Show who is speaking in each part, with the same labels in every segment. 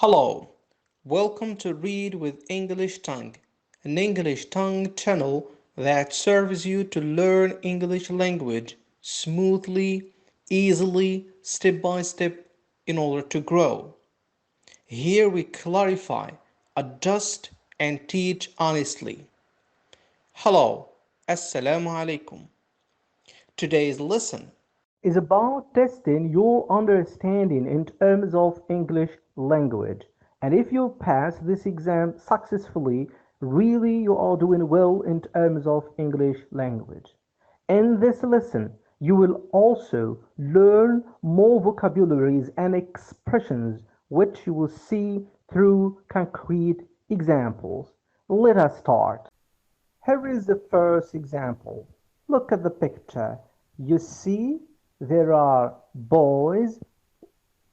Speaker 1: Hello, welcome to Read with English Tongue, an English tongue channel that serves you to learn English language smoothly, easily, step by step in order to grow. Here we clarify, adjust, and teach honestly. Hello, Assalamu alaikum. Today's lesson is about testing your understanding in terms of English language. And if you pass this exam successfully, really you are doing well in terms of English language. In this lesson, you will also learn more vocabularies and expressions which you will see through concrete examples. Let us start. Here is the first example. Look at the picture. You see there are boys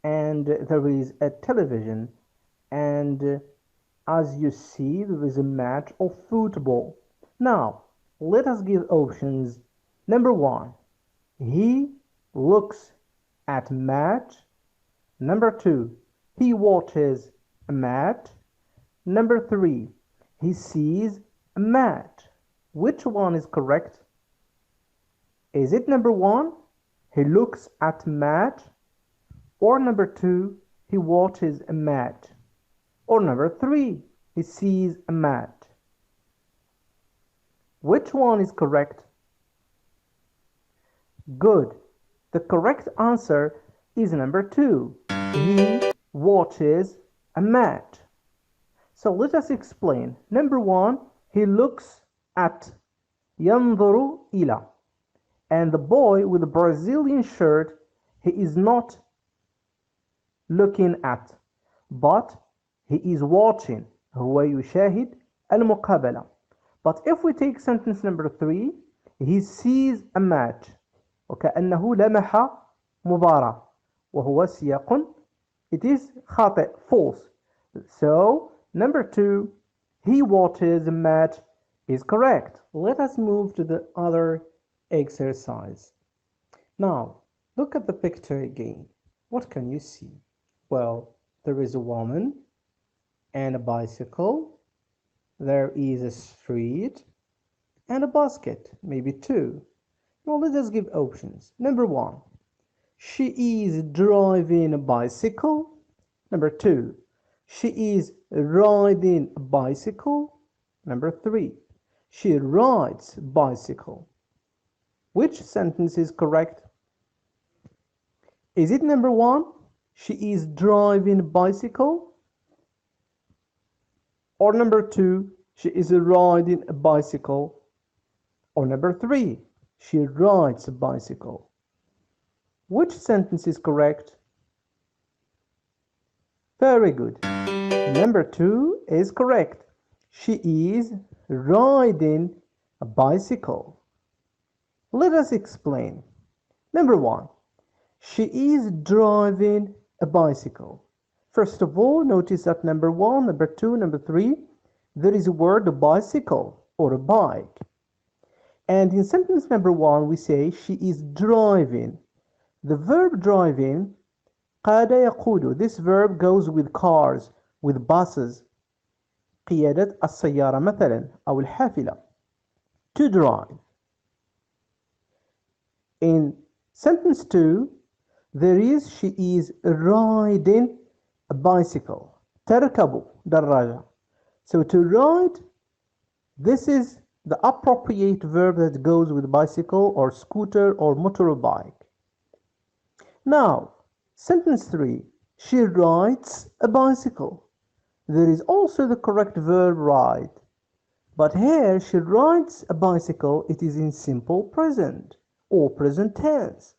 Speaker 1: and there is a television, and as you see there is a match of football. Now let us give options. Number 1, he looks at match. Number 2, he watches a match. Number 3, he sees a match. Which one is correct? Is it number 1, he looks at a match? Or number 2, he watches a match? Or number 3, he sees a match? Which one is correct? Good. The correct answer is number 2. He watches a match. So let us explain. Number 1, he looks at ينظر إلى. And the boy with the Brazilian shirt, he is not looking at, but he is watching. هو يشاهد المقابلة. But if we take sentence number 3, he sees a match. وكأنه لمح مباراة. وهو سياق. It is خاطئ, false. So number 2, he watches a match is correct. Let us move to the other exercise. Now, look at the picture again. What can you see? Well, there is a woman and a bicycle. There is a street and a basket, maybe 2. Now let us give options. Number 1, she is driving a bicycle. Number 2, she is riding a bicycle. Number 3, she rides a bicycle. Which sentence is correct? Is it number 1, she is driving a bicycle? Or number 2, she is riding a bicycle? Or number 3, she rides a bicycle? Which sentence is correct? Very good. Number 2 is correct. She is riding a bicycle. Let us explain. Number 1, she is driving a bicycle. First of all, notice that number 1, number 2, number 3, there is a word bicycle or a bike. And in sentence number 1, we say she is driving. The verb driving, قاد يقود. This verb goes with cars, with buses. قيادة السيارة مثلا أو الحافلة. To drive. In sentence 2, there is she is riding a bicycle. تركب دراجة. So to ride, this is the appropriate verb that goes with bicycle or scooter or motorbike. Now, sentence 3, she rides a bicycle. There is also the correct verb ride. But here she rides a bicycle, it is in simple present or present tense.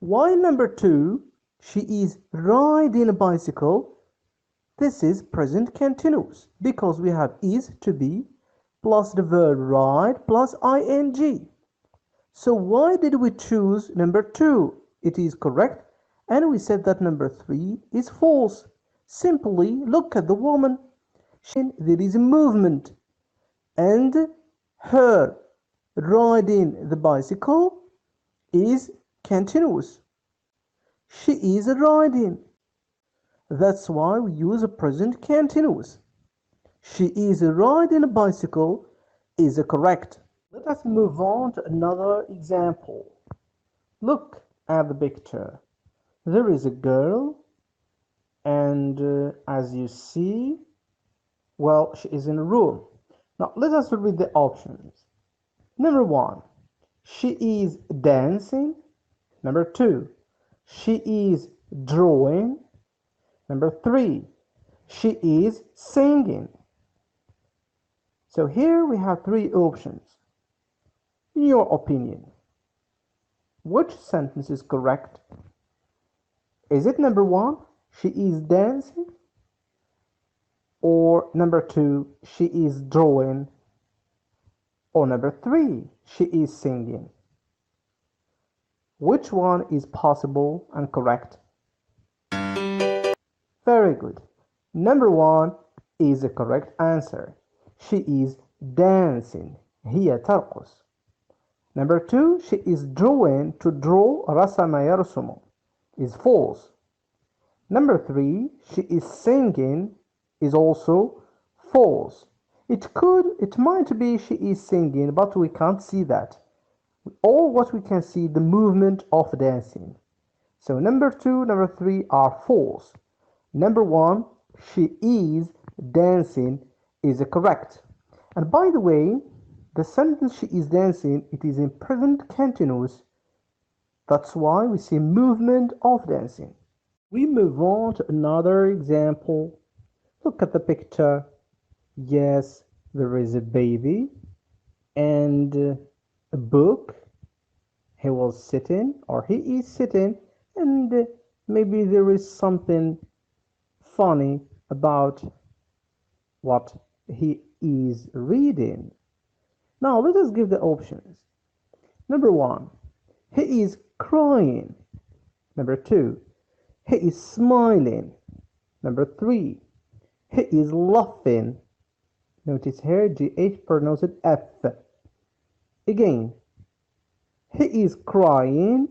Speaker 1: While number 2, she is riding a bicycle, this is present continuous because we have is to be plus the verb ride plus ing. So why did we choose number 2? It is correct, and we said that number 3 is false. Simply look at the woman. There is a movement, and her riding the bicycle is continuous. She is riding. That's why we use a present continuous. She is riding a bicycle is correct. Let us move on to another example. Look at the picture. There is a girl, and as you see, well, she is in a room. Now, let us read the options. Number 1, she is dancing. Number 2, she is drawing. Number 3, she is singing. So here we have 3 options. In your opinion, which sentence is correct? Is it number 1, she is dancing? Or number 2, she is drawing? Or number 3, she is singing? Which one is possible and correct? Very good. Number 1 is the correct answer. She is dancing. هي ترقص. Number 2, she is drawing. To draw رسم يرسم is false. Number 3, she is singing is also false. It might be she is singing, but we can't see that. All what we can see the movement of dancing. So number 2, number 3 are false. Number 1, she is dancing is correct. And by the way, the sentence she is dancing, it is in present continuous. That's why we see movement of dancing. We move on to another example. Look at the picture. Yes, there is a baby and a book. He was sitting, or he is sitting, and maybe there is something funny about what he is reading. Now let us give the options. Number 1, he is crying. Number 2, he is smiling. Number 3, he is laughing. Notice here GH pronounced F. Again, he is crying,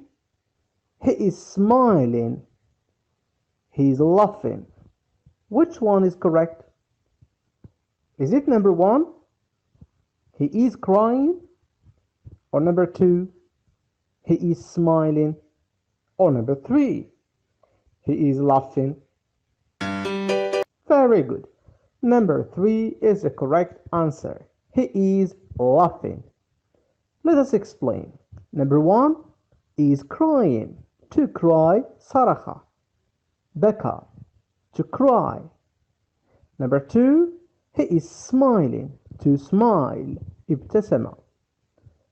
Speaker 1: he is smiling, he is laughing. Which one is correct? Is it number 1, he is crying? Or number 2, he is smiling? Or number 3, he is laughing? Very good. Number 3 is the correct answer. He is laughing. Let us explain. Number 1 is crying. To cry, صرخ. بكى. To cry. Number 2, he is smiling. To smile. ابتسم.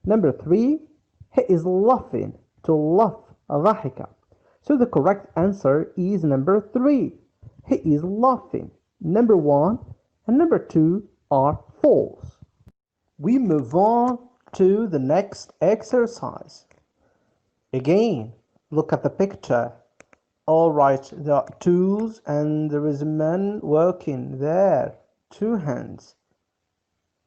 Speaker 1: Number 3, he is laughing. To laugh. ضحك. So the correct answer is number 3. He is laughing. Number 1 and number 2 are false. We move on to the next exercise. Again, look at the picture. All right, there are tools and there is a man working there. 2 hands.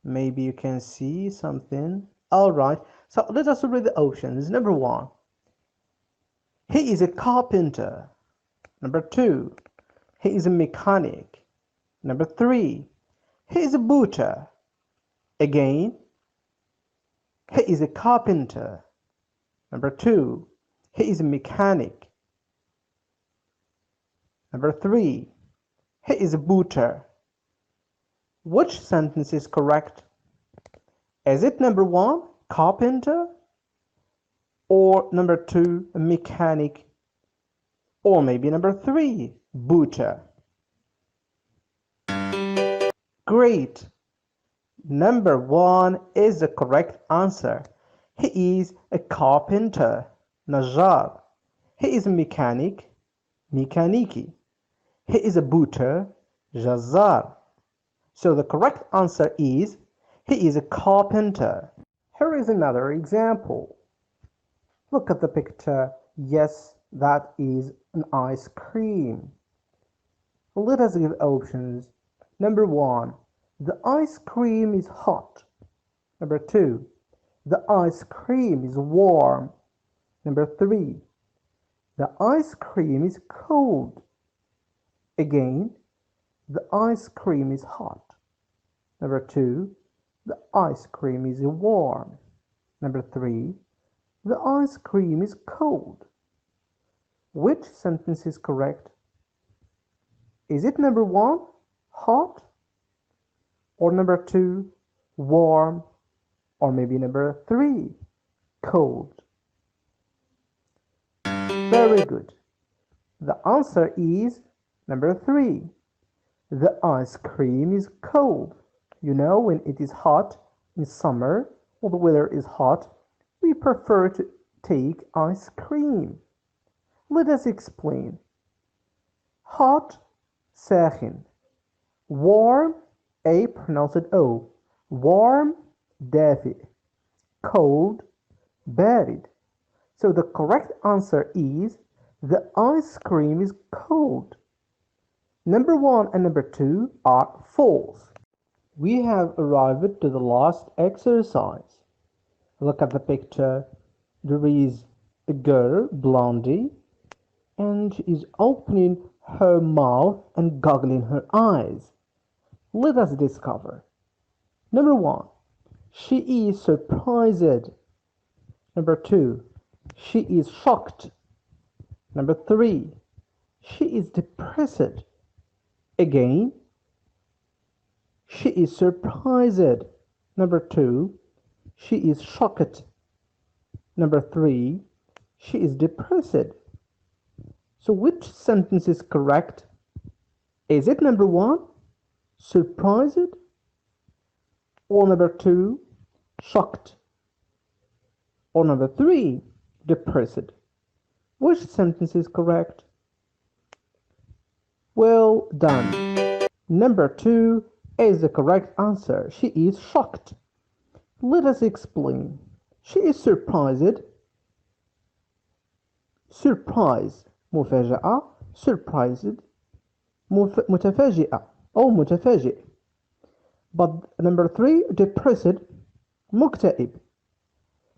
Speaker 1: Maybe you can see something. All right, so let us read the options. Number 1, he is a carpenter. Number 2, he is a mechanic. Number 3, he is a butcher. Again, he is a carpenter. Number 2, he is a mechanic. Number 3, he is a butcher. Which sentence is correct? Is it number 1, carpenter? Or number 2, a mechanic? Or maybe number 3, butcher? Great! Number 1 is the correct answer. He is a carpenter. نجار. He is a mechanic. ميكانيكي. He is a butcher. جزار. So the correct answer is he is a carpenter. Here is another example. Look at the picture. Yes, that is an ice cream. Let us give options. Number 1, the ice cream is hot. Number 2, the ice cream is warm. Number 3, the ice cream is cold. Again, the ice cream is hot. Number 2, the ice cream is warm. Number 3, the ice cream is cold. Which sentence is correct? Is it number 1, hot? Or number 2, warm? Or maybe number 3, cold? Very good. The answer is number 3. The ice cream is cold. You know, when it is hot in summer or the weather is hot, we prefer to take ice cream. Let us explain. Hot, ساخن. Warm, A pronounced O. Warm, دافئ. Cold, بارد. So the correct answer is the ice cream is cold. Number 1 and number 2 are false. We have arrived to the last exercise. Look at the picture. There is a girl, Blondie, and she is opening her mouth and goggling her eyes. Let us discover. Number 1, she is surprised. Number 2, she is shocked. Number 3, she is depressed. Again, she is surprised. Number 2, she is shocked. Number 3, she is depressed. So which sentence is correct? Is it number 1, surprised? Or number 2, shocked? Or number 3, depressed? Which sentence is correct? Well done. Number 2 is the correct answer. She is shocked. Let us explain. She is surprised. Surprise, مفاجأة. Surprised, متفاجئة أو متفاجئ. But number 3, depressed, مكتئب.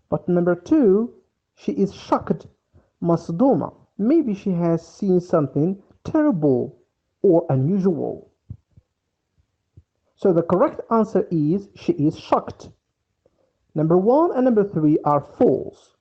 Speaker 1: But number 2, she is shocked, مصدومة. Maybe she has seen something terrible or unusual. So the correct answer is she is shocked. Number 1 and number 3 are false.